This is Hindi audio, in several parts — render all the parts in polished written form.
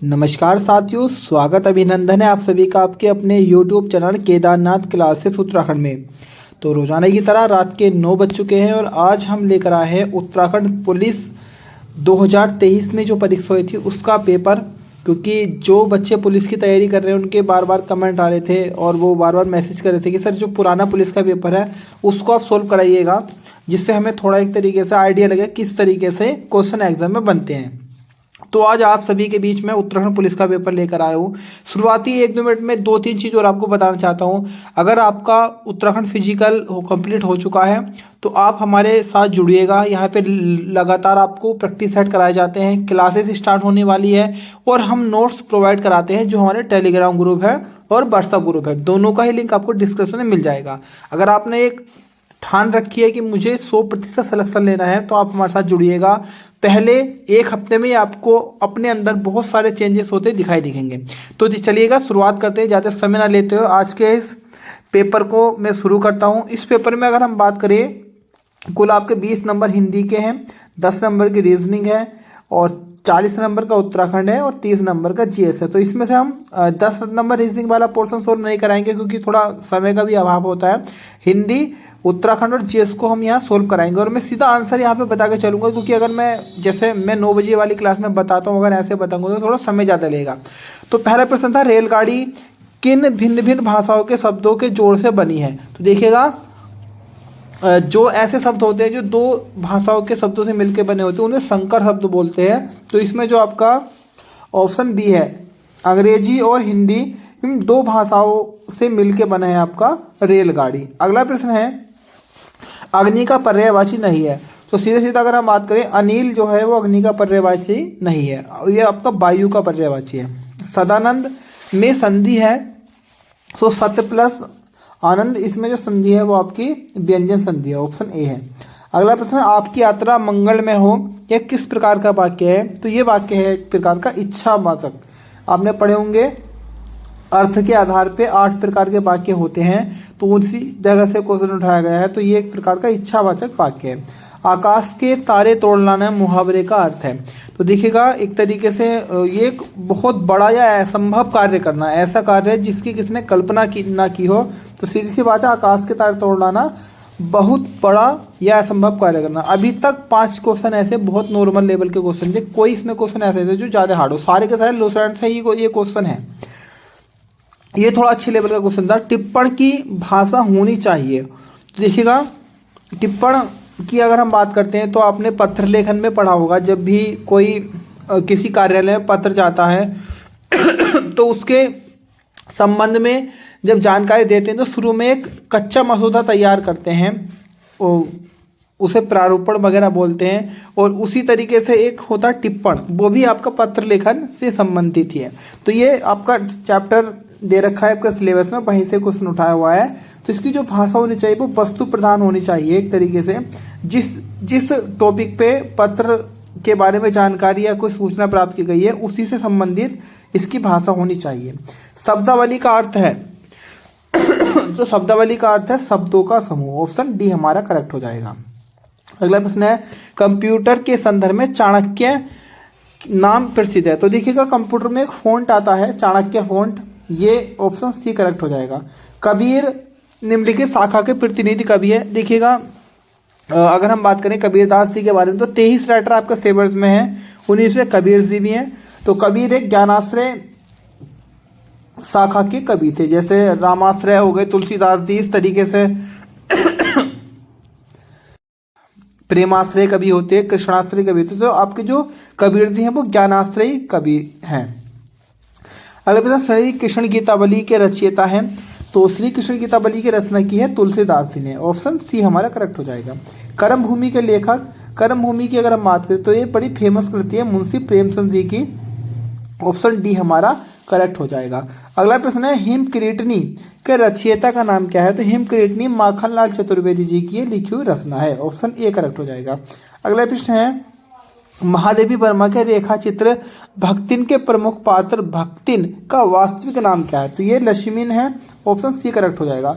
नमस्कार साथियों, स्वागत अभिनंदन है आप सभी का आपके अपने YouTube channel Kedarnath classes Uttarakhand में। तो रोजाना की तरह रात के 9 बज चुके हैं और आज हम लेकर आए हैं उत्तराखंड पुलिस 2023 में जो परीक्षा हुई थी उसका पेपर। क्योंकि जो बच्चे पुलिस की तैयारी कर रहे हैं उनके बार बार कमेंट आ रहे थे और वो बार बार मैसेज कर रहे थे कि सर जो पुराना पुलिस का पेपर है उसको आप सोल्व कराइएगा, जिससे हमें थोड़ा एक तरीके से आइडिया लगे किस तरीके से क्वेश्चन एग्जाम में बनते हैं। तो आज आप सभी के बीच में उत्तराखंड पुलिस का पेपर लेकर आया हूँ। शुरुआती 1-2 मिनट में 2-3 चीज़ और आपको बताना चाहता हूँ। अगर आपका उत्तराखंड फिजिकल कंप्लीट हो चुका है तो आप हमारे साथ जुड़िएगा। यहाँ पे लगातार आपको प्रैक्टिस सेट कराए जाते हैं, क्लासेस स्टार्ट होने वाली है और हम नोट्स प्रोवाइड कराते हैं जो हमारे टेलीग्राम ग्रुप है और व्हाट्सअप ग्रुप है। दोनों का ही लिंक आपको डिस्क्रिप्शन में मिल जाएगा। अगर आपने एक ठान रखी है कि मुझे 100% सिलेक्शन लेना है तो आप हमारे साथ जुड़िएगा। पहले एक हफ्ते में आपको अपने अंदर बहुत सारे चेंजेस होते दिखाई दिखेंगे। तो चलिएगा शुरुआत करते हैं, ज़्यादा समय ना लेते हो। आज के इस पेपर को मैं शुरू करता हूँ। इस पेपर में अगर हम बात करें, कुल आपके 20 नंबर हिंदी के हैं, 10 नंबर की रीजनिंग है और 40 नंबर का उत्तराखंड है और 30 नंबर का जीएस है। तो इसमें से हम 10 नंबर रीजनिंग वाला पोर्शन सोल्व नहीं कराएंगे क्योंकि थोड़ा समय का भी अभाव होता है। हिंदी, उत्तराखंड और जीएस को हम यहाँ सोल्व कराएंगे और मैं सीधा आंसर यहाँ पे बता के चलूँगा, क्योंकि अगर मैं 9 बजे वाली क्लास में बताता हूँ, अगर ऐसे बताऊँगा तो थोड़ा समय ज़्यादा लगेगा। तो पहला प्रश्न था, रेलगाड़ी किन भिन्न भिन्न भाषाओं के शब्दों के जोड़ से बनी है। तो देखिएगा, जो ऐसे शब्द होते हैं जो 2 भाषाओं के शब्दों से मिलकर बने होते हैं उन्हें संकर शब्द बोलते हैं। तो इसमें जो आपका ऑप्शन बी है, अंग्रेजी और हिंदी इन 2 भाषाओं से मिलकर बना है आपका रेलगाड़ी। अगला प्रश्न है, अग्नि का पर्यायवाची नहीं है। तो सीधे सीधा अगर हम बात करें, अनिल जो है वो अग्नि का पर्यायवाची नहीं है, ये आपका वायु का पर्यायवाची है। सदानंद में संधि है, तो सत्य प्लस आनंद, इसमें जो संधि है वो आपकी व्यंजन संधि है, ऑप्शन ए है। अगला प्रश्न है, आपकी यात्रा मंगल में हो, यह किस प्रकार का वाक्य है। तो ये वाक्य है एक प्रकार का इच्छावाचक। आपने पढ़े होंगे अर्थ के आधार पे 8 प्रकार के वाक्य होते हैं, तो उसी जगह से क्वेश्चन उठाया गया है। तो ये एक प्रकार का इच्छावाचक वाक्य है। आकाश के तारे तोड़ लाना मुहावरे का अर्थ है। तो देखिएगा, एक तरीके से ये एक बहुत बड़ा या असंभव कार्य करना, ऐसा कार्य है जिसकी किसने कल्पना ना की हो। तो सीधी सी बात है, आकाश के तारे तोड़ लाना बहुत बड़ा या असंभव कार्य करना। अभी तक 5 क्वेश्चन ऐसे बहुत नॉर्मल लेवल के क्वेश्चन थे, कोई इसमें क्वेश्चन ऐसे थे जो ज़्यादा हार्ड हो। सारे के सारे लो स्टैंडर्ड थे, ये क्वेश्चन है, ये थोड़ा अच्छे लेवल का क्वेश्चन था। टिप्पण की भाषा होनी चाहिए। तो देखिएगा, टिप्पण की अगर हम बात करते हैं तो आपने पत्र लेखन में पढ़ा होगा, जब भी कोई किसी कार्यालय में पत्र जाता है तो उसके संबंध में जब जानकारी देते हैं तो शुरू में एक कच्चा मसौदा तैयार करते हैं, उसे प्रारूपण वगैरह बोलते हैं, और उसी तरीके से एक होता है टिप्पण, वो भी आपका पत्र लेखन से संबंधित ही है। तो ये आपका चैप्टर दे रखा है आपका सिलेबस में, वहीं से क्वेश्चन उठाया हुआ है। तो इसकी जो भाषा होनी चाहिए वो वस्तु प्रधान होनी चाहिए। एक तरीके से जिस टॉपिक पे पत्र के बारे में जानकारी या कोई सूचना प्राप्त की गई है उसी से संबंधित इसकी भाषा होनी चाहिए। शब्दावली का अर्थ है तो शब्दावली का अर्थ है शब्दों का समूह, ऑप्शन डी हमारा करेक्ट हो जाएगा। अगला प्रश्न है, कंप्यूटर के संदर्भ में चाणक्य नाम प्रसिद्ध है। तो देखिएगा, कंप्यूटर में एक फ़ॉन्ट आता है चाणक्य फ़ॉन्ट, ये ऑप्शन सी करेक्ट हो जाएगा। कबीर निम्नलिखित शाखा के प्रतिनिधि कवि है। देखिएगा, अगर हम बात करें कबीरदास जी के बारे में तो 23 राइटर आपका सिलेबस में है, उन्हीं से कबीर जी भी हैं। तो कबीर एक ज्ञानाश्रय शाखा के कवि थे, जैसे रामाश्रय हो गए तुलसीदास जी, इस तरीके से प्रेमाश्रय कवि होते हैं, कृष्णाश्रय कवि होते हैं। तो आपके जो कबीर जी हैं वो ज्ञानाश्रय कवि हैं। अगला प्रश्न, श्री कृष्ण गीतावली के रचयिता हैं। तो श्री कृष्ण गीतावली की रचना की है तुलसीदास जी ने, ऑप्शन सी हमारा करेक्ट हो जाएगा। कर्म भूमि के लेखक, कर्म भूमि की अगर हम बात करें तो ये बड़ी फेमस कृति है मुंशी प्रेमचंद जी की, ऑप्शन डी हमारा करेक्ट हो जाएगा। अगला प्रश्न है, हिमकिरीटनी के रचयिता का नाम क्या है। तो हिमकिरीटनी माखनलाल चतुर्वेदी जी की लिखी हुई रचना है, ऑप्शन ए करेक्ट हो जाएगा। अगला प्रश्न है, महादेवी वर्मा के रेखा चित्र भक्तिन के प्रमुख पात्र भक्तिन का वास्तविक नाम क्या है। तो ये लक्ष्मीन है, ऑप्शन सी करेक्ट हो जाएगा।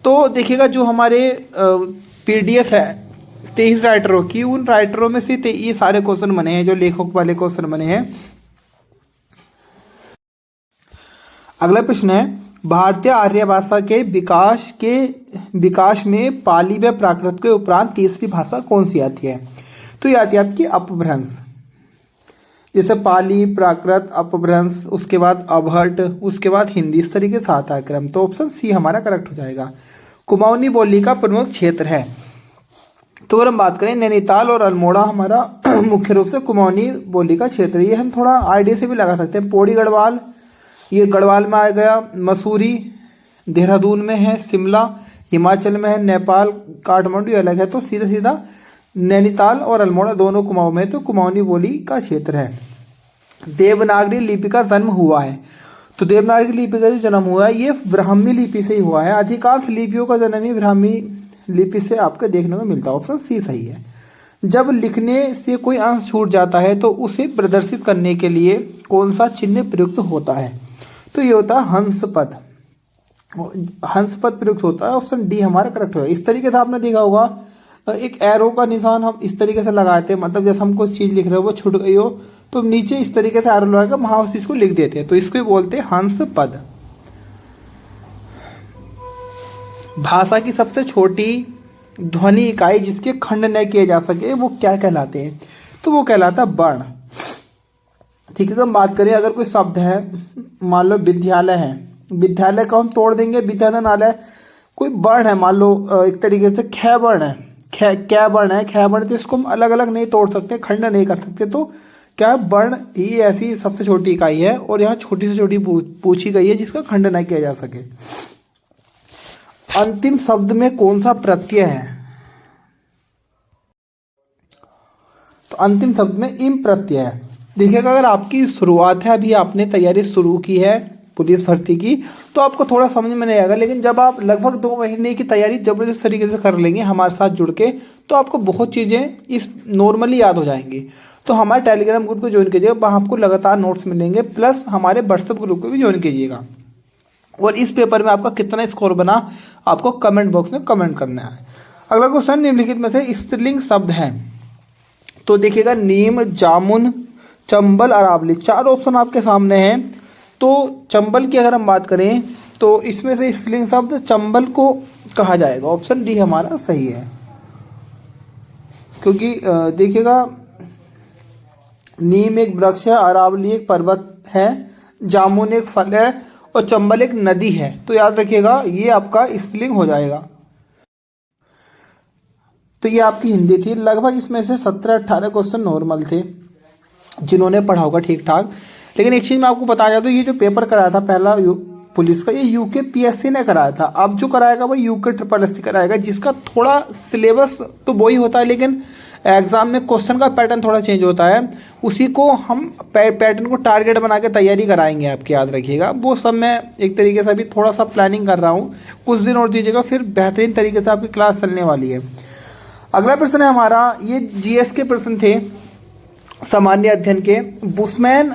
तो देखिएगा, जो हमारे पीडीएफ है 23 राइटरों की, उन राइटरों में से ये सारे क्वेश्चन बने हैं जो लेखक वाले क्वेश्चन बने हैं। अगला प्रश्न है, भारतीय आर्य भाषा के विकास में पाली व प्राकृत के उपरांत तीसरी भाषा कौन सी आती है? तो ये आती है आपकी अपभ्रंश। जैसे पाली, प्राकृत, अपभ्रंश, उसके बाद अवहट, उसके बाद हिंदी, इस तरीके से आता है क्रम। तो ऑप्शन सी हमारा करेक्ट हो जाएगा। कुमाऊनी बोली का प्रमुख क्षेत्र है। तो अगर हम बात करें, नैनीताल और अल्मोड़ा हमारा मुख्य रूप से कुमाऊनी बोली का क्षेत्र है। ये हम थोड़ा आइडिया से भी लगा सकते हैं। पौड़ी गढ़वाल, ये गढ़वाल में आ गया। मसूरी देहरादून में है। शिमला हिमाचल में है। नेपाल काठमांडू अलग है। तो सीधा सीधा नैनीताल और अल्मोड़ा दोनों कुमाऊं में, तो कुमाऊनी बोली का क्षेत्र है। देवनागरी लिपि का जन्म हुआ है। तो देवनागरी लिपि का जो जन्म हुआ है ये ब्राह्मी लिपि से ही हुआ है। अधिकांश लिपियों का जन्म ही ब्राह्मी लिपि से आपको देखने को मिलता है। ऑप्शन सी सही है। जब लिखने से कोई अंश छूट जाता है तो उसे प्रदर्शित करने के लिए कौन सा चिन्ह प्रयुक्त होता है? तो ये होता है हंस पद। हंस पद प्रयुक्त होता है। ऑप्शन डी हमारा करेक्ट होगा। इस तरीके से आपने देखा होगा, एक एरो का निशान हम इस तरीके से लगाते हैं, मतलब जैसे हम कोई चीज लिख रहे हो वो छूट गई हो तो नीचे इस तरीके से एरो लगाकर वहां उस चीज को लिख देते हैं। तो इसको ही बोलते हैं हंस पद। भाषा की सबसे छोटी ध्वनि इकाई जिसके खंड न किए जा सके वो क्या कहलाते हैं? तो वो कहलाता है वर्ण। ठीक है, हम बात करें, अगर कोई शब्द है, मान लो विद्यालय है, विद्यालय को हम तोड़ देंगे विद्यालय। कोई वर्ण है, मान लो एक तरीके से ख वर्ण है, क्या वर्ण है, ख वर्ण, तो इसको हम अलग अलग नहीं तोड़ सकते, खंड नहीं कर सकते। तो क्या वर्ण ही ऐसी सबसे छोटी इकाई है और यहाँ छोटी से छोटी पूछी गई है जिसका खंड न किया जा सके। अंतिम शब्द में कौन सा प्रत्यय है? तो अंतिम शब्द में इम प्रत्यय है। देखिएगा, अगर आपकी शुरुआत है, अभी आपने तैयारी शुरू की है पुलिस भर्ती की, तो आपको थोड़ा समझ में नहीं आएगा। लेकिन जब आप लगभग 2 महीने की तैयारी जबरदस्त तरीके से कर लेंगे हमारे साथ जुड़ के, तो आपको बहुत चीज़ें इस नॉर्मली याद हो जाएंगी। तो हमारे टेलीग्राम ग्रुप को ज्वाइन कीजिएगा, वहाँ आपको लगातार नोट्स मिलेंगे। प्लस हमारे व्हाट्सएप ग्रुप को भी ज्वाइन कीजिएगा। और इस पेपर में आपका कितना स्कोर बना आपको कमेंट बॉक्स में कमेंट करना है। अगला क्वेश्चन, निम्नलिखित में से स्त्रीलिंग शब्द है। तो देखिएगा, नीम, जामुन, चंबल, अरावली, 4 ऑप्शन आपके सामने हैं। तो चंबल की अगर हम बात करें तो इसमें से स्त्रीलिंग शब्द चंबल को कहा जाएगा। ऑप्शन डी हमारा सही है। क्योंकि देखिएगा, नीम एक वृक्ष है, अरावली एक पर्वत है, जामुन एक फल है और चंबल एक नदी है। तो याद रखिएगा, ये आपका स्त्रीलिंग हो जाएगा। तो ये आपकी हिंदी थी। लगभग इसमें से 17-18 क्वेश्चन नॉर्मल थे जिन्होंने पढ़ा होगा ठीक ठाक। लेकिन एक चीज़ मैं आपको बताया जाता हूँ, ये जो पेपर कराया था पहला पुलिस का, ये यूके पीएससी ने कराया था। अब जो कराएगा वो यूके SSS कराएगा, जिसका थोड़ा सिलेबस तो वही होता है, लेकिन एग्जाम में क्वेश्चन का पैटर्न थोड़ा चेंज होता है। उसी को हम पैटर्न को टारगेट बना के तैयारी कराएंगे आपकी, याद रखिएगा। वो सब मैं एक तरीके से अभी थोड़ा सा प्लानिंग कर रहा हूँ, कुछ दिन और दीजिएगा, फिर बेहतरीन तरीके से आपकी क्लास चलने वाली है। अगला प्रश्न है हमारा, ये जीएस के प्रश्न थे सामान्य अध्ययन के। बुशमैन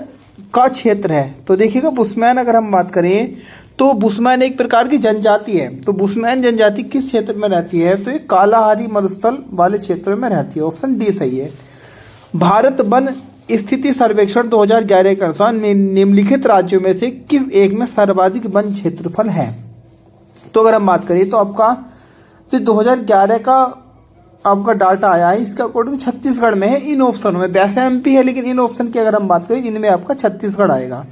का क्षेत्र है। तो देखिएगा, बुशमैन अगर हम बात करें तो बुशमैन एक प्रकार की जनजाति है। तो बुशमैन जनजाति किस क्षेत्र में रहती है? तो ये कालाहारी मरुस्थल वाले क्षेत्र में रहती है। ऑप्शन डी सही है। भारत वन स्थिति सर्वेक्षण 2011 के अनुसार निम्नलिखित राज्यों में से किस एक में सर्वाधिक वन क्षेत्रफल है? तो अगर हम बात करें तो आपका जो 2011 का आपका डाटा आया है, इसके अकॉर्डिंग छत्तीसगढ़ में है इन ऑप्शन में। वैसे एमपी है, लेकिन इन ऑप्शन की अगर हम बात करें इनमें आपका छत्तीसगढ़ आएगा।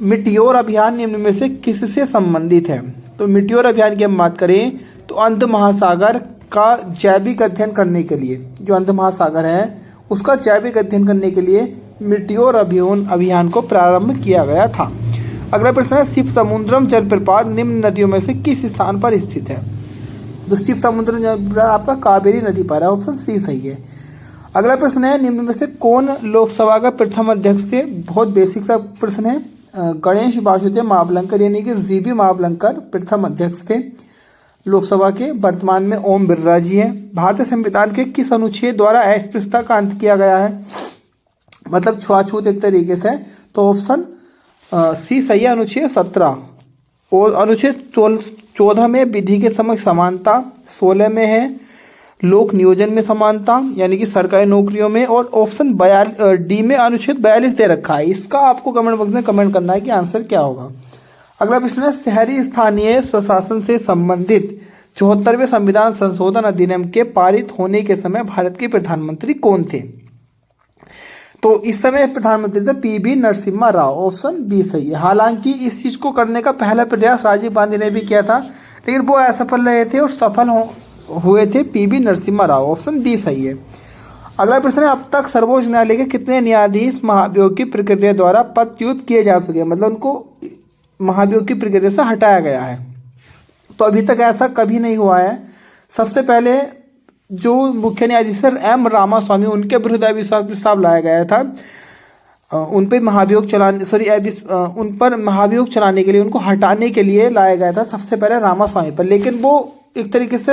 मिटियोर अभियान निम्न में से किससे संबंधित है? तो मिटियोर अभियान की हम बात करें तो अंध महासागर का जैविक अध्ययन करने के लिए, जो अंध महासागर है उसका जैविक अध्ययन करने के लिए मिटियोर अभियान को प्रारंभ किया गया था। अगला प्रश्न है, शिव समुद्रम जलप्रपात निम्न नदियों में से किस स्थान पर स्थित है? तो शिव समुद्रम जलप्रपात आपका कावेरी नदी पर है। ऑप्शन सी सही है। अगला प्रश्न है, निम्न में से कौन लोकसभा का प्रथम अध्यक्ष थे? बहुत बेसिक सा प्रश्न है। गणेश वासुदेव महाबलंकर यानी कि जीबी महाबलंकर प्रथम अध्यक्ष थे लोकसभा के। वर्तमान में ओम बिरला जी हैं। भारतीय संविधान के किस अनुच्छेद द्वारा अस्पृश्यता का अंत किया गया है? मतलब छुआछूत एक तरीके से। तो ऑप्शन सी सही है, अनुच्छेद 17। और अनुच्छेद 14 में विधि के समक्ष समानता, 16 में है लोक नियोजन में समानता यानी कि सरकारी नौकरियों में, और ऑप्शन डी में अनुच्छेद 42 दे रखा है। इसका आपको कमेंट बॉक्स में कमेंट करना है कि आंसर क्या होगा। अगला प्रश्न है, शहरी स्थानीय स्वशासन से संबंधित 74वें संविधान संशोधन अधिनियम के पारित होने के समय भारत के प्रधानमंत्री कौन थे? तो इस समय प्रधानमंत्री थे PV Narasimha Rao, option B सही है। हालांकि इस चीज को करने का पहला प्रयास राजीव गांधी ने भी किया था, लेकिन वो असफल रहे थे और सफल हुए थे PV Narasimha Rao, option B सही है। अगला प्रश्न है, अब तक सर्वोच्च न्यायालय के कितने न्यायाधीश महाभियोग की प्रक्रिया द्वारा पदच्युत किए जा चुके हैं, मतलब उनको महाभियोग की प्रक्रिया से हटाया गया है? तो अभी तक ऐसा कभी नहीं हुआ है। सबसे पहले जो मुख्य न्यायाधीश एम रामास्वामी, उनके विरुद्ध अविश्वास प्रस्ताव लाया गया था। उन पर महाभियोग चलाने के लिए, उनको हटाने के लिए लाया गया था सबसे पहले रामास्वामी पर, लेकिन वो एक तरीके से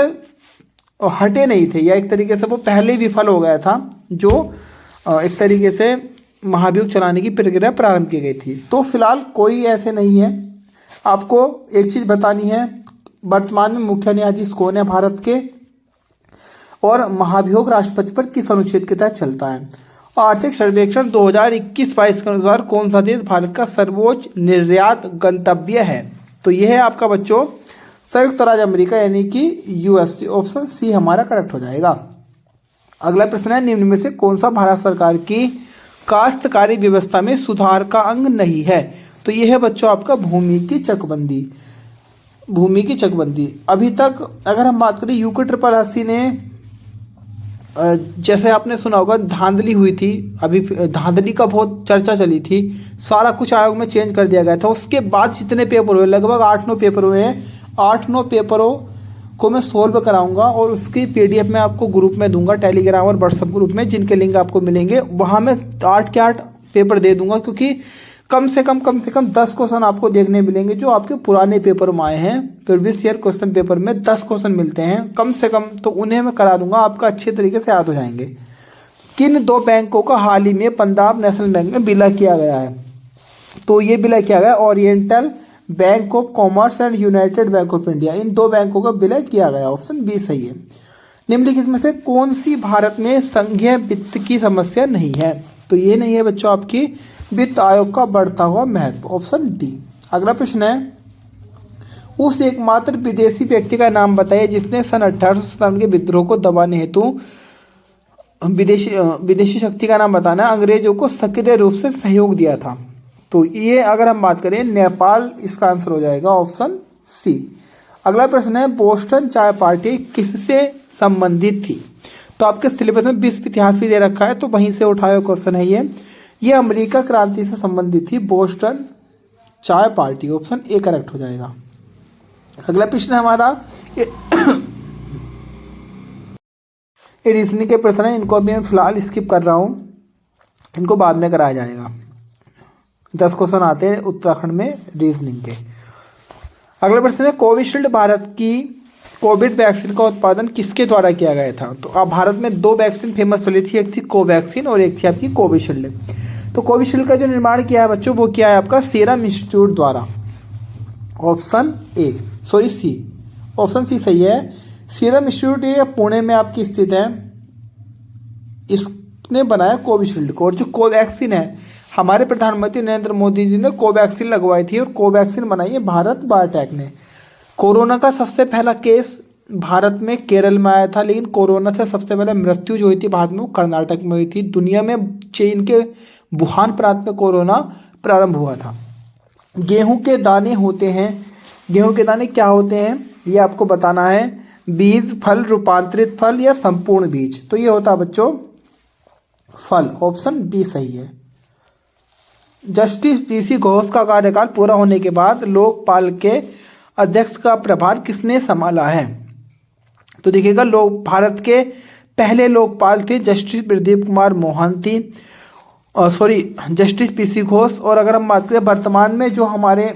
हटे नहीं थे, या एक तरीके से वो पहले ही विफल हो गया था, जो एक तरीके से महाभियोग चलाने की प्रक्रिया प्रारंभ की गई थी। तो फिलहाल कोई ऐसे नहीं है। आपको एक चीज बतानी है, वर्तमान में मुख्य न्यायाधीश कौन है भारत के, और महाभियोग राष्ट्रपति पर किस अनुच्छेद के तहत चलता है। आर्थिक सर्वेक्षण 2021-22 के अनुसार कौन सा देश भारत का सर्वोच्च निर्यात गंतव्य है? तो यह है आपका बच्चों संयुक्त राज्य अमेरिका यानी कि यूएसए, ऑप्शन सी हमारा करेक्ट हो जाएगा। अगला प्रश्न है, निम्न में से कौन सा भारत सरकार की काश्तकारी व्यवस्था में सुधार का अंग नहीं है? तो यह है बच्चों आपका भूमि की चकबंदी। भूमि की चकबंदी अभी तक अगर हम बात करें, यूके 888 ने जैसे आपने सुना होगा धांधली हुई थी, अभी धांधली का बहुत चर्चा चली थी, सारा कुछ आयोग में चेंज कर दिया गया था। उसके बाद जितने पेपर हुए, लगभग 8-9 पेपर हुए हैं, 8-9 पेपरों को मैं सोल्व कराऊंगा और उसकी पीडीएफ में आपको ग्रुप में दूंगा, टेलीग्राम और व्हाट्सएप ग्रुप में, जिनके लिंक आपको मिलेंगे। वहां में 8 के 8 पेपर दे दूंगा, क्योंकि कम से कम 10 क्वेश्चन आपको देखने मिलेंगे जो आपके पुराने पेपर में आए हैं। प्रीवियस ईयर क्वेश्चन पेपर में 10 क्वेश्चन मिलते हैं कम से कम, तो उन्हें मैं करा दूंगा, आपका अच्छे तरीके से याद हो जाएंगे। किन 2 बैंकों का हाल ही में पंजाब नेशनल बैंक में विलय किया गया है? तो ये विलय किया गया Oriental Bank of Commerce and United Bank of India, इन 2 बैंकों का विलय किया गया, ऑप्शन बी सही है। निम्नलिखित में से कौन सी भारत में संघीय वित्त की समस्या नहीं है? तो ये नहीं है बच्चों आपकी वित्त आयोग का बढ़ता हुआ महत्व, ऑप्शन डी। अगला प्रश्न है, उस एकमात्र विदेशी व्यक्ति का नाम बताइए जिसने सन 1857 के विद्रोह को दबाने हेतु विदेशी शक्ति का नाम बताना है, अंग्रेजों को सक्रिय रूप से सहयोग दिया था। तो ये अगर हम बात करें नेपाल, इसका आंसर हो जाएगा ऑप्शन सी। अगला प्रश्न है, बोस्टन चाय पार्टी किससे संबंधित थी? तो आपके सिलेबस में विश्व इतिहास भी दे रखा है, तो वहीं से उठाया क्वेश्चन है ये अमेरिका क्रांति से संबंधित थी, बोस्टन चाय पार्टी, ऑप्शन ए करेक्ट हो जाएगा। अगला प्रश्न है हमारा, रीजनिंग के प्रश्न है, इनको अभी मैं फिलहाल स्किप कर रहा हूं, इनको बाद में कराया जाएगा। 10 क्वेश्चन आते हैं उत्तराखंड में रीजनिंग के। अगला प्रश्न है, कोविशील्ड भारत की कोविड वैक्सीन का उत्पादन किसके द्वारा किया गया था? तो अब भारत में 2 वैक्सीन फेमस चली थी, एक थी कोवैक्सीन और एक थी आपकी कोविशील्ड। तो कोविशील्ड का जो निर्माण किया है बच्चों, वो किया है आपका सीरम इंस्टीट्यूट द्वारा, ऑप्शन सी, ऑप्शन सी सही है। सीरम इंस्टीट्यूट ये पुणे में आपकी स्थित है, इसने बनाया कोविशील्ड को। और जो कोवैक्सीन है, हमारे प्रधानमंत्री नरेंद्र मोदी जी ने कोवैक्सीन लगवाई थी और कोवैक्सीन बनाई है भारत बायोटेक ने। कोरोना का सबसे पहला केस भारत में केरल में आया था, लेकिन कोरोना से सबसे पहले मृत्यु जो हुई थी भारत में, वो कर्नाटक में हुई थी। दुनिया में चीन के वुहान प्रांत में कोरोना प्रारंभ हुआ था। गेहूं के दाने होते हैं, गेहूं के दाने क्या होते हैं ये आपको बताना है, बीज, फल, रूपांतरित फल या संपूर्ण बीज। तो ये होता है बच्चों फल, ऑप्शन बी सही है। जस्टिस पीसी घोष का कार्यकाल पूरा होने के बाद लोकपाल के अध्यक्ष का प्रभार किसने संभाला है? तो देखिएगा, भारत के पहले लोकपाल थे justice Pradeep Kumar Mohanty, justice PC Ghosh. और अगर हम बात करें वर्तमान में जो हमारे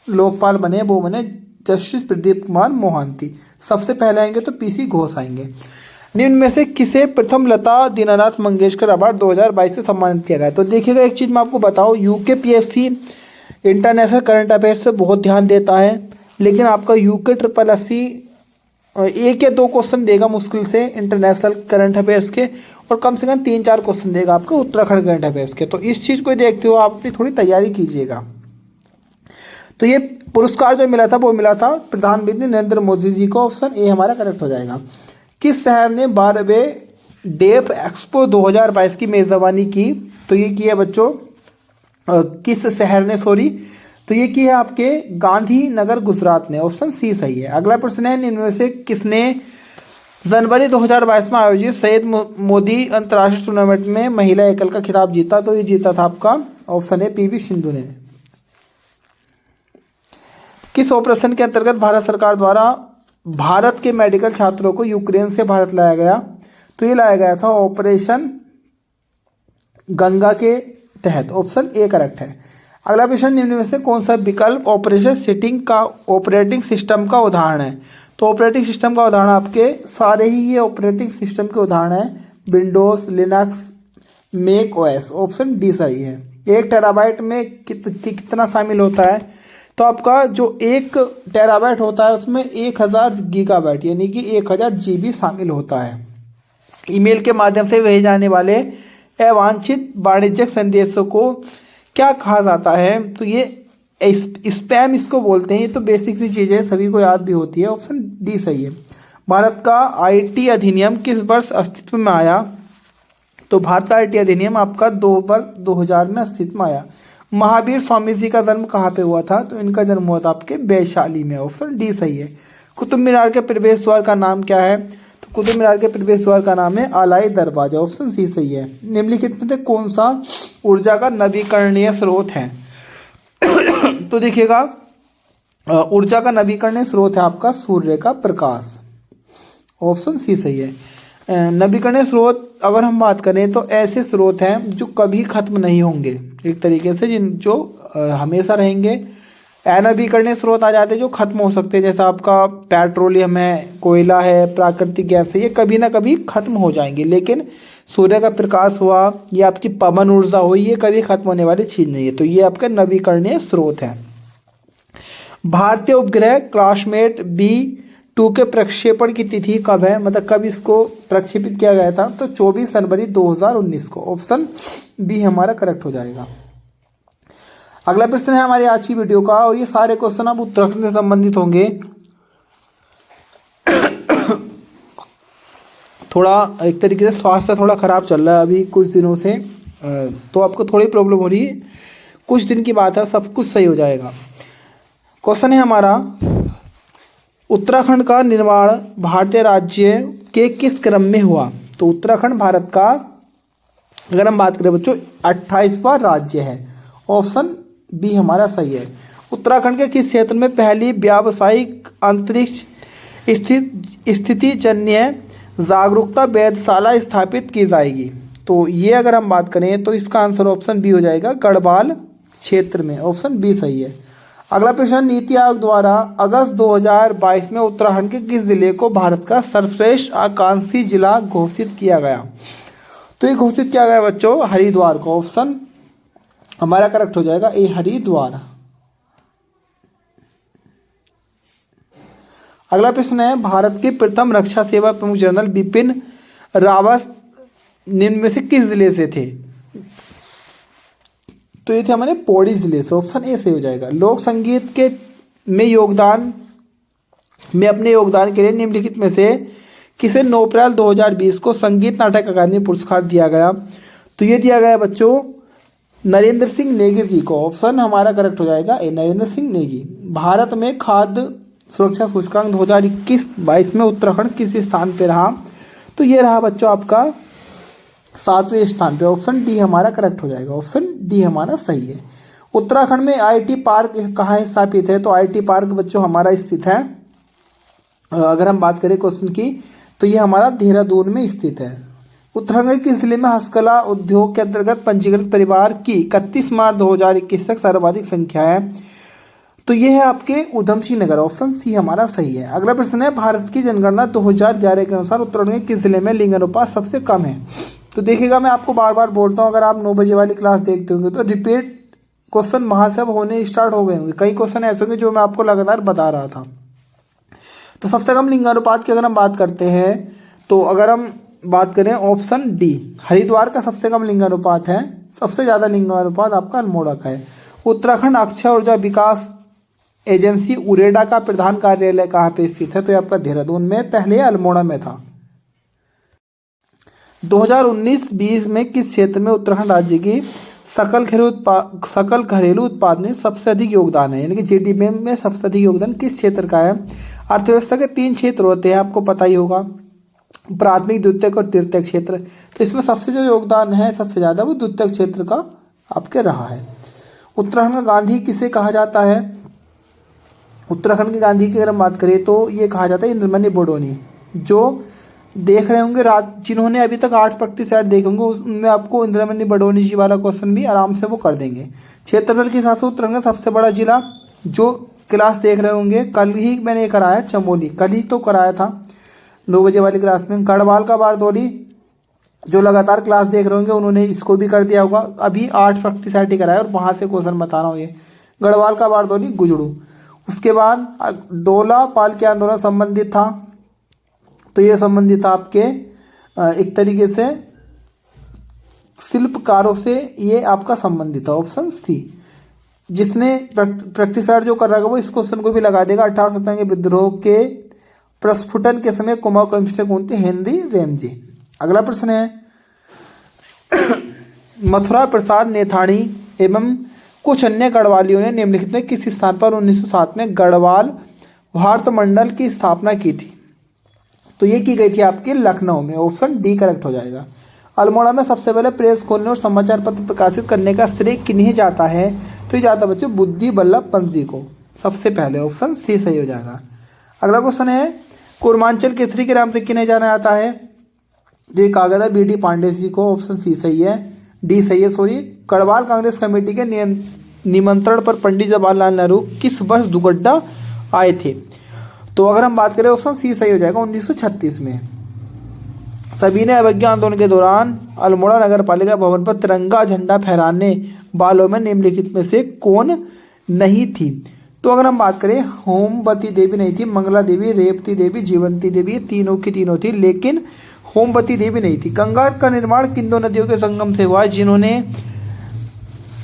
लोकपाल बने, वो बने जस्टिस प्रदीप कुमार मोहंती। सबसे पहले आएंगे तो पीसी घोष आएंगे। निम्न में से किसे प्रथम लता दीनानाथ मंगेशकर अवार्ड 2022 से सम्मानित किया गया? तो देखिएगा, एक चीज मैं आपको बताऊं, यूकेपीएससी इंटरनेशनल करंट अफेयर्स से बहुत ध्यान देता है, लेकिन आपका यूके 888 एक या दो क्वेश्चन देगा मुश्किल से इंटरनेशनल करंट अफेयर्स के, और कम से कम 3-4 क्वेश्चन देगा आपको उत्तराखंड करंट अफेयर्स के। तो इस चीज़ को देखते हुए आप अपनी थोड़ी तैयारी कीजिएगा। तो ये पुरस्कार जो मिला था वो मिला था प्रधानमंत्री नरेंद्र मोदी जी को। ऑप्शन ए हमारा करेक्ट हो जाएगा। किस शहर ने 12वें डेफ एक्सपो 2022 की मेजबानी की? तो ये की है बच्चों किस शहर ने, सॉरी, तो ये की है आपके गांधीनगर गुजरात ने। ऑप्शन सी सही है। अगला प्रश्न है, इनमें से किसने जनवरी 2022 में आयोजित सैयद मोदी अंतर्राष्ट्रीय टूर्नामेंट में महिला एकल का खिताब जीता? तो ये जीता था आपका ऑप्शन है पीवी सिंधु ने। किस ऑपरेशन के अंतर्गत भारत सरकार द्वारा भारत के मेडिकल छात्रों को यूक्रेन से भारत लाया गया? तो ये लाया गया था ऑपरेशन गंगा के तहत। ऑप्शन ए करेक्ट है। अगला प्रश्न, निम्न में से कौन सा विकल्प ऑपरेटिंग सिस्टम का उदाहरण है? तो ऑपरेटिंग सिस्टम का उदाहरण आपके सारे ही ये ऑपरेटिंग सिस्टम के उदाहरण है, Windows, Linux, Mac OS. Option D सही है। 1 टेराबाइट में कितना शामिल होता है? तो आपका जो 1 टेराबाइट होता है उसमें 1000 गीगाबाइट यानी कि 1000 जीबी शामिल होता है। ईमेल के माध्यम से भेजे जाने वाले अवांछित वाणिज्यिक संदेशों को क्या कहा जाता है? तो ये स्पैम इसको बोलते हैं। ये तो बेसिक सी चीज़ें सभी को याद भी होती है। ऑप्शन डी सही है। भारत का आईटी अधिनियम किस वर्ष अस्तित्व में आया? तो भारत का आईटी अधिनियम आपका 2000 में अस्तित्व में आया। महावीर स्वामी जी का जन्म कहाँ पे हुआ था? तो इनका जन्म हुआ था आपके वैशाली में। ऑप्शन डी सही है। कुतुब मीनार के प्रवेश द्वार का नाम क्या है? तो कुतुब मीनार के प्रवेश द्वार का नाम है आलाई दरवाजा। ऑप्शन सी सही है। निम्नलिखित में से कौन सा ऊर्जा का नवीकरणीय स्रोत है? तो देखिएगा ऊर्जा का नवीकरणीय स्रोत है आपका सूर्य का प्रकाश। ऑप्शन सी सही है। नवीकरणीय स्रोत अगर हम बात करें तो ऐसे स्रोत हैं जो कभी खत्म नहीं होंगे, एक तरीके से जो हमेशा रहेंगे। अनवीकरणीय स्रोत आ जाते हैं जो खत्म हो सकते हैं, जैसा आपका पेट्रोलियम है, कोयला है, प्राकृतिक गैस है, ये कभी ना कभी खत्म हो जाएंगे। लेकिन सूर्य का प्रकाश हुआ या आपकी पवन ऊर्जा हुई, ये कभी खत्म होने वाली चीज नहीं है। तो ये आपका नवीकरणीय स्रोत है। भारतीय उपग्रह क्लासमेट B2 के प्रक्षेपण की तिथि कब है? मतलब कब इसको प्रक्षेपित किया गया था? तो 24 जनवरी 2019 को। ऑप्शन बी हमारा करेक्ट हो जाएगा। अगला प्रश्न है हमारी आज की वीडियो का, और ये सारे क्वेश्चन अब उत्तराखंड से संबंधित होंगे। थोड़ा एक तरीके से स्वास्थ्य थोड़ा खराब चल रहा है अभी कुछ दिनों से, तो आपको थोड़ी प्रॉब्लम हो रही है। कुछ दिन की बात है, सब कुछ सही हो जाएगा। क्वेश्चन है हमारा, उत्तराखंड का निर्माण भारतीय राज्य के किस क्रम में हुआ? तो उत्तराखंड भारत का, अगर हम बात करें बच्चों, 28वां राज्य है। ऑप्शन बी हमारा सही है। उत्तराखंड के किस क्षेत्र में पहली व्यावसायिक अंतरिक्ष स्थितिजन्य जागरूकता वेधशाला स्थापित की जाएगी? तो ये अगर हम बात करें तो इसका आंसर ऑप्शन बी हो जाएगा, गढ़वाल क्षेत्र में। ऑप्शन बी सही है। अगला प्रश्न, नीति आयोग द्वारा अगस्त 2022 में उत्तराखंड के किस जिले को भारत का सर्वश्रेष्ठ आकांक्षी जिला घोषित किया गया? तो ये घोषित किया गया बच्चों हरिद्वार को। ऑप्शन हमारा करेक्ट हो जाएगा ए, हरिद्वार। अगला प्रश्न है, भारत के प्रथम रक्षा सेवा प्रमुख जनरल बिपिन रावत निम्न में से किस जिले से थे? तो ये थे हमारे पौड़ी जिले से। ऑप्शन ए सही हो जाएगा। लोक संगीत के अपने योगदान के लिए निम्नलिखित में से किसे 9 अप्रैल 2020 को संगीत नाटक अकादमी पुरस्कार दिया गया? तो ये दिया गया बच्चों नरेंद्र सिंह नेगी जी को। ऑप्शन हमारा करेक्ट हो जाएगा ए, नरेंद्र सिंह नेगी। भारत में खाद्य सुरक्षा सूचकांक 2021-22 में उत्तराखंड किस स्थान पे रहा? तो ये रहा बच्चों आपका 7वें स्थान पे। ऑप्शन डी हमारा करेक्ट हो जाएगा। ऑप्शन डी हमारा सही है। उत्तराखंड में आईटी पार्क कहाँ स्थापित है? तो आईटी पार्क बच्चों हमारा स्थित है, अगर हम बात करें क्वेश्चन की, तो ये हमारा देहरादून में स्थित है। उत्तराखंड के जिले में हस्तकला उद्योग के अंतर्गत पंजीकृत परिवार की 31 मार्च 2021 तक सर्वाधिक संख्या है? तो ये है आपके उधम सिंह नगर। ऑप्शन सी हमारा सही है। अगला प्रश्न है, भारत की जनगणना 2011 के अनुसार उत्तराखंड के किस जिले में लिंग अनुपात सबसे कम है? तो देखिएगा मैं आपको बार बार बोलता हूँ, अगर आप 9 बजे वाली क्लास देखते होंगे तो रिपीट क्वेश्चन वहां से अब होने स्टार्ट हो गए होंगे। कई क्वेश्चन ऐसे होंगे जो मैं आपको लगातार बता रहा था। तो सबसे कम लिंगानुपात की अगर हम बात करते हैं तो अगर हम बात करें ऑप्शन डी, हरिद्वार का सबसे कम लिंगानुपात है। सबसे ज़्यादा लिंगानुपात आपका अल्मोड़ा का है। उत्तराखंड अक्षय ऊर्जा विकास एजेंसी उरेडा का प्रधान कार्यालय कहाँ पे स्थित है? तो ये आपका देहरादून में, पहले अल्मोड़ा में था। 2019-20 में किस क्षेत्र में उत्तराखंड राज्य की सकल घरेलू उत्पाद में सबसे अधिक योगदान है, यानी कि जीडीपी में सबसे अधिक योगदान किस क्षेत्र का है? अर्थव्यवस्था के 3 क्षेत्र होते हैं, आपको पता ही होगा, प्राथमिक, द्वितीयक और तृतीयक क्षेत्र। तो इसमें सबसे जो योगदान है सबसे ज़्यादा वो द्वितीयक क्षेत्र का आपके रहा है। उत्तराखंड का गांधी किसे कहा जाता है? उत्तराखंड के गांधी की अगर हम बात करें तो ये कहा जाता है इंद्रमणि बडोनी। जो देख रहे होंगे जिन्होंने अभी तक 8 प्रैक्टिस सेट देखे होंगे उनमें आपको इंद्रमणि बडोनी जी वाला क्वेश्चन भी आराम से वो कर देंगे। क्षेत्रफल के हिसाब से उत्तराखंड का सबसे बड़ा जिला जो क्लास देख रहे होंगे, कल ही मैंने कराया चमोली, कल ही तो कराया था 9 बजे वाली क्लास में। गढ़वाल का बारदौली जो लगातार क्लास देख रहे होंगे उन्होंने इसको भी कर दिया होगा। अभी 8 प्रैक्टिस सेट ही कराया और वहाँ से क्वेश्चन बता रहा हूँ। ये गढ़वाल का बारदौली गुजड़ू। उसके बाद डोला पाल के आंदोलन संबंधित था, तो ये संबंधित था आपके एक तरीके से शिल्पकारों से, ये आपका संबंधित था, ऑप्शन सी। जिसने प्रैक्टिस सेट जो कर रहा है वो इस क्वेश्चन को भी लगा देगा। 1857 के विद्रोह के प्रस्फुटन के समय कुमाऊं कमिश्नर कौन थे? Henry Ramsay. अगला प्रश्न है मथुरा प्रसाद नेथाणी एवं कुछ अन्य गढ़वालियों ने निम्नलिखित में किस स्थान पर 1907 में गढ़वाल भारत मंडल की स्थापना की थी? तो ये की गई थी आपकी लखनऊ में, ऑप्शन डी करेक्ट हो जाएगा। अल्मोड़ा में सबसे पहले प्रेस खोलने और समाचार पत्र प्रकाशित करने का श्रेय किन्हें जाता है? तो ये जाता बच्चों बुद्धि बल्लभ पंत जी को सबसे पहले, ऑप्शन सी सही हो जाएगा। अगला क्वेश्चन है कूर्मांचल केसरी के नाम से किन्हें जाना जाता है? जो ये कागज है बी.डी. पांडे जी को, ऑप्शन सी सही है, डी सही है सॉरी। गढ़वाल कांग्रेस कमेटी के निमंत्रण पर पंडित जवाहरलाल नेहरू किस वर्ष दुगड्डा आए थे? तो अगर हम बात करें ऑप्शन सी सही हो जाएगा, 1936 में। सभी ने अवज्ञा आंदोलन के दौरान अल्मोड़ा नगर पालिका भवन पर तिरंगा झंडा फहराने वालों में निम्नलिखित में से कौन नहीं थी? तो अगर हम बात करें होमवती देवी नहीं थी, मंगला देवी, रेवती देवी, जीवंती देवी, ये तीनों की तीनों थी, लेकिन होमवती देवी नहीं थी। गंगा का निर्माण किन दो नदियों के संगम से हुआ? जिन्होंने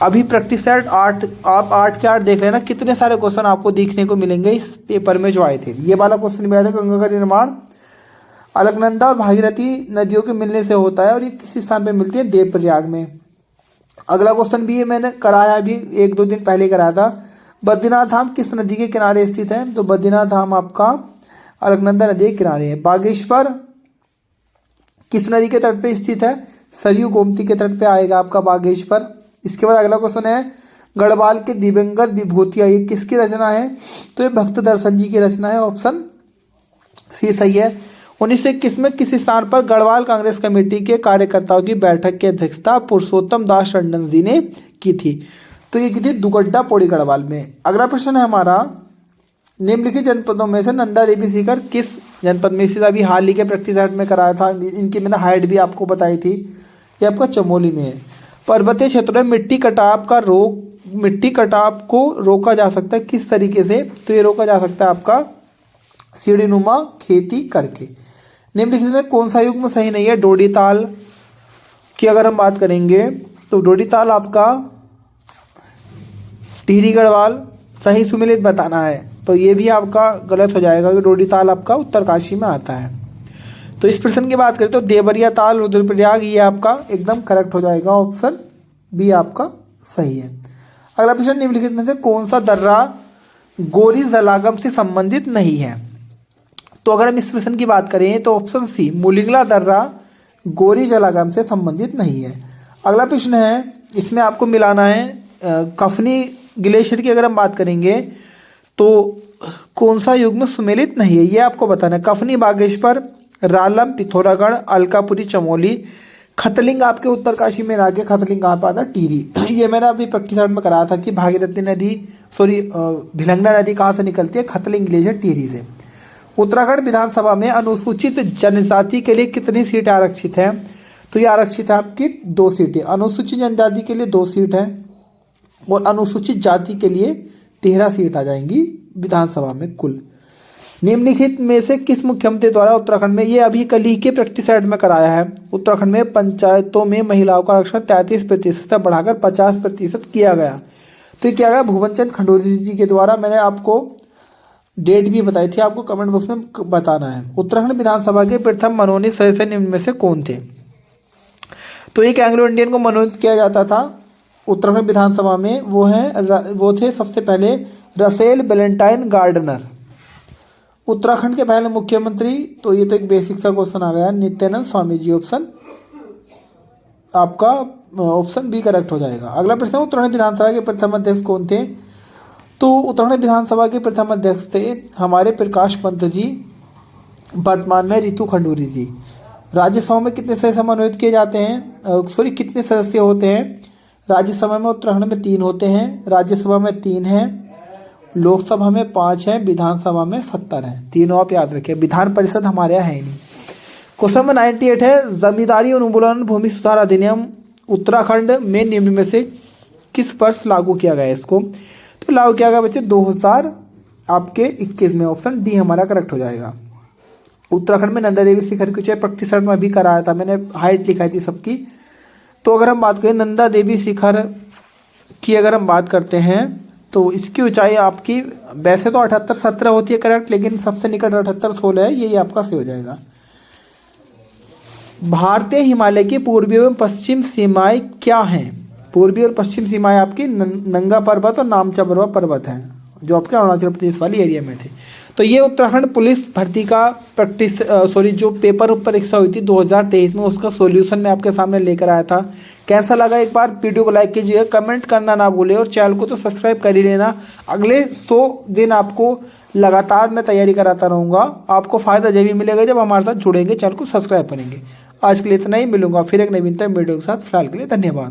अभी प्रैक्टिस सेट 8 आप 8 के 8 देख लेना, कितने सारे क्वेश्चन आपको देखने को मिलेंगे इस पेपर में जो आए थे। ये वाला क्वेश्चन भी आया था, गंगा का निर्माण अलकनंदा और भागीरथी नदियों के मिलने से होता है और ये किस स्थान पे मिलती है? देवप्रयाग में। अगला क्वेश्चन भी ये मैंने कराया अभी 1-2 दिन पहले कराया था। बद्रीनाथ धाम किस नदी के किनारे स्थित है? तो बद्रीनाथ धाम आपका अलकनंदा नदी के किनारे है। बागेश्वर किस नदी के तट पे स्थित है? सरयू गोमती के तट पे आएगा आपका बागेश्वर। इसके बाद अगला क्वेश्चन है गढ़वाल के दिव्यंगर विभूतिया, ये किसकी रचना है? तो ये भक्त दर्शन जी की रचना है, ऑप्शन सी सही है। 1921 में किस स्थान पर गढ़वाल कांग्रेस कमेटी के कार्यकर्ताओं की बैठक की अध्यक्षता पुरुषोत्तम दास टंडन जी ने की थी? तो ये की थी दुगड्डा पौड़ी गढ़वाल में। अगला प्रश्न है हमारा निम्नलिखित जनपदों में से नंदा देवी सीकर किस जनपद में स्थित? अभी हाल ही के प्रैक्टिस सेट में कराया था, इनकी मैंने हाइट भी आपको बताई थी। ये आपका चमोली में है। पर्वतीय क्षेत्रों में मिट्टी कटाव को रोका जा सकता है किस तरीके से? तो ये रोका जा सकता है आपका सीढ़ीनुमा खेती करके। निम्नलिखित में कौन सा युग्म सही नहीं है? डोडी ताल की अगर हम बात करेंगे तो डोडी ताल आपका टिहरी गढ़वाल सही सुमेलित बताना है, तो ये भी आपका गलत हो जाएगा कि डोडी ताल आपका उत्तरकाशी में आता है। तो इस प्रश्न की बात करें तो देवरिया ताल रुद्रप्रयाग ये आपका एकदम करेक्ट हो जाएगा, ऑप्शन बी आपका सही है। अगला प्रश्न निम्नलिखित में से कौन सा दर्रा गोरी जलागम से संबंधित नहीं है? तो अगर हम इस प्रश्न की बात करें तो ऑप्शन सी मुलिगला दर्रा गोरी जलागम से संबंधित नहीं है। अगला प्रश्न है इसमें आपको मिलाना है कफनी ग्लेशियर की अगर हम बात करेंगे तो कौन सा युग्म सुमेलित नहीं है, ये आपको बताना है। कफनी बागेश्वर, रालम, पिथौरागढ़, अलकापुरी, चमोली, खतलिंग आपके उत्तरकाशी में आगे, खतलिंग कहाँ पे आता है? टिहरी। ये मैंने अभी प्रैक्टिस सेट में कराया था कि भागीरथी नदी भिलंगना नदी कहाँ से निकलती है? खतलिंग ग्लेशियर टिहरी से। उत्तराखंड विधानसभा में अनुसूचित जनजाति के लिए कितनी सीटें आरक्षित हैं? तो ये आरक्षित है आपकी 2 सीटें। अनुसूचित जनजाति के लिए 2 सीट है और अनुसूचित जाति के लिए 13 सीट आ जाएंगी विधानसभा में कुल। निम्नलिखित में से किस मुख्यमंत्री द्वारा उत्तराखंड में, ये अभी कल ही के प्रैक्टिस सेट में कराया है, उत्तराखंड में पंचायतों में महिलाओं का आरक्षण 33% से बढ़ाकर 50% किया गया। तो ये किया गया भुवन चंद खंडूरी जी के द्वारा। मैंने आपको डेट भी बताई थी, आपको कमेंट बॉक्स में बताना है। उत्तराखंड विधानसभा के प्रथम मनोनीत सदस्य निम्न में से कौन थे? तो एक एंग्लो इंडियन को मनोनीत किया जाता था उत्तराखंड विधानसभा में, वो थे सबसे पहले रसेल वेलेंटाइन गार्डनर। उत्तराखंड के पहले मुख्यमंत्री, तो ये तो एक बेसिक सा क्वेश्चन आ गया, नित्यानंद स्वामी जी। ऑप्शन आपका ऑप्शन बी करेक्ट हो जाएगा। अगला प्रश्न, उत्तराखंड विधानसभा के प्रथम अध्यक्ष कौन थे? तो उत्तराखंड विधानसभा के प्रथम अध्यक्ष थे हमारे प्रकाश पंत जी, वर्तमान में रितु खंडूरी जी। राज्यसभा में कितने सदस्य मनोनीत किए जाते हैं, कितने सदस्य होते हैं? राज्यसभा में उत्तराखंड में 3 होते हैं, राज्यसभा में 3 हैं, लोकसभा में 5 है, विधानसभा में 70 है। तीनों आप याद रखिए, विधान परिषद हमारे यहाँ है ही नहीं। क्वेश्चन नंबर 98 है, जमींदारी उन्मूलन भूमि सुधार अधिनियम उत्तराखंड में निम्न में से किस वर्ष लागू किया गया? इसको तो लागू किया गया बच्चे 2021 में। ऑप्शन डी हमारा करेक्ट हो जाएगा। उत्तराखंड में नंदा देवी शिखर की ऊंचाई प्रैक्टिस सेट में भी कराया था मैंने, हाइट लिखाई थी सबकी। तो अगर हम बात करें नंदा देवी शिखर की, अगर हम बात करते हैं तो इसकी ऊंचाई आपकी वैसे तो 78-17 होती है करेक्ट, लेकिन सबसे निकट 78-16 है, यही आपका सही हो जाएगा। भारतीय हिमालय की पूर्वी एवं पश्चिम सीमाएं क्या हैं? पूर्वी और पश्चिम सीमाएं आपकी नंगा पर्वत और नामचा बरुआ पर्वत है, जो आपके अरुणाचल प्रदेश वाली एरिया में थे। तो ये उत्तराखंड पुलिस भर्ती का जो पेपर परीक्षा हुई थी 2023 में, उसका सॉल्यूशन मैं आपके सामने लेकर आया था। कैसा लगा एक बार वीडियो को लाइक कीजिएगा, कमेंट करना ना भूले और चैनल को तो सब्सक्राइब कर ही लेना। अगले 100 दिन आपको लगातार मैं तैयारी कराता रहूँगा। आपको फ़ायदा जब भी मिलेगा जब हमारे साथ जुड़ेंगे, चैनल को सब्सक्राइब करेंगे। आज के लिए इतना ही, मिलूंगा फिर एक नवीनतम वीडियो के साथ। फिलहाल के लिए धन्यवाद।